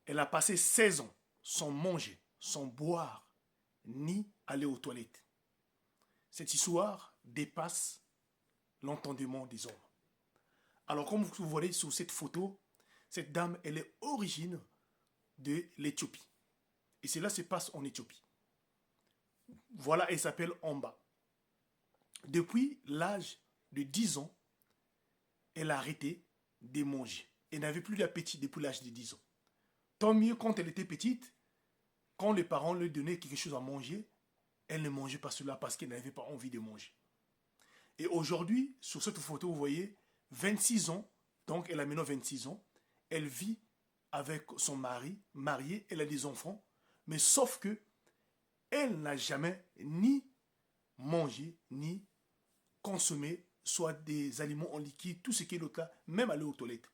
Elle a passé 16 ans sans manger, sans boire, ni aller aux toilettes. Cette histoire dépasse l'entendement des hommes. Alors, comme vous voyez sur cette photo, cette dame, elle est origine de l'Éthiopie. Et cela se passe en Éthiopie. Voilà, elle s'appelle Amba. Depuis l'âge de 10 ans, elle a arrêté de manger. Elle n'avait plus d'appétit depuis l'âge de 10 ans. Tant mieux quand elle était petite, quand les parents lui donnaient quelque chose à manger, elle ne mangeait pas cela parce qu'elle n'avait pas envie de manger. Et aujourd'hui, sur cette photo, vous voyez, 26 ans, donc elle a maintenant 26 ans, elle vit avec son mari, mariée, elle a des enfants, mais sauf que elle n'a jamais ni mangé, ni consommé, soit des aliments en liquide, tout ce qui est l'autre là, même aller aux toilettes.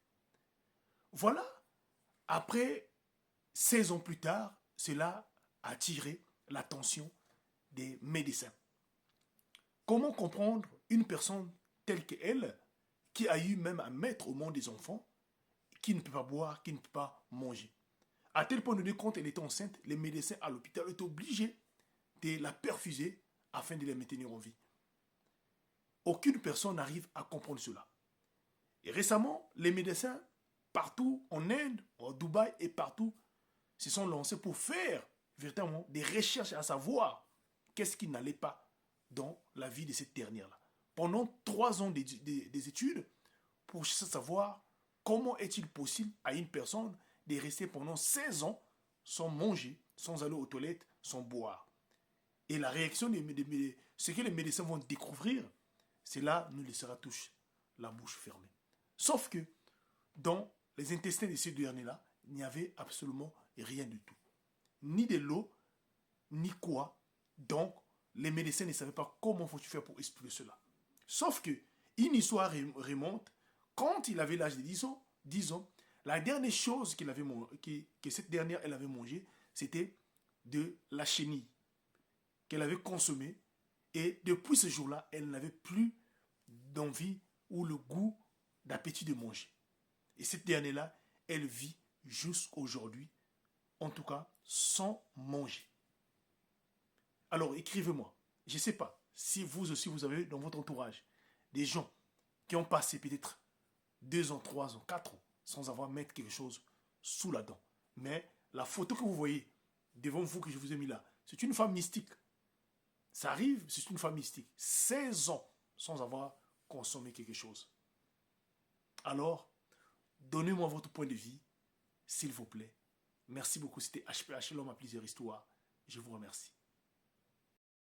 Voilà, après 16 ans plus tard, cela a attiré l'attention des médecins. Comment comprendre une personne telle qu'elle, qui a eu même à mettre au monde des enfants, qui ne peut pas boire, qui ne peut pas manger. À tel point de quand elle était enceinte, les médecins à l'hôpital étaient obligés de la perfuser afin de la maintenir en vie. Aucune personne n'arrive à comprendre cela. Et récemment, les médecins, partout en Inde, en Dubaï et partout, se sont lancés pour faire véritablement des recherches à savoir qu'est-ce qui n'allait pas dans la vie de cette dernière-là. Pendant 3 ans des études, pour savoir comment est-il possible à une personne de rester pendant 16 ans sans manger, sans aller aux toilettes, sans boire. Et la réaction ce que les médecins vont découvrir, c'est là nous laissera tous la bouche fermée. Sauf que dans les intestins de ces derniers-là, il n'y avait absolument rien du tout. Ni de l'eau, ni quoi. Donc, les médecins ne savaient pas comment faut-il faire pour expliquer cela. Sauf que une histoire remonte, quand il avait l'âge de 10 ans, la dernière chose que cette dernière elle avait mangé, c'était de la chenille qu'elle avait consommée. Et depuis ce jour-là, elle n'avait plus d'envie ou le goût d'appétit de manger. Et cette dernière-là, elle vit jusqu'aujourd'hui, en tout cas, sans manger. Alors, écrivez-moi. Je ne sais pas si vous aussi, vous avez dans votre entourage des gens qui ont passé peut-être 2 ans, 3 ans, 4 ans sans avoir mettre quelque chose sous la dent. Mais la photo que vous voyez devant vous, que je vous ai mis là, c'est une femme mystique. Ça arrive, c'est une femme mystique. 16 ans sans avoir consommé quelque chose. Alors, donnez-moi votre point de vue, s'il vous plaît. Merci beaucoup. C'était HPH, l'homme à plusieurs histoires. Je vous remercie.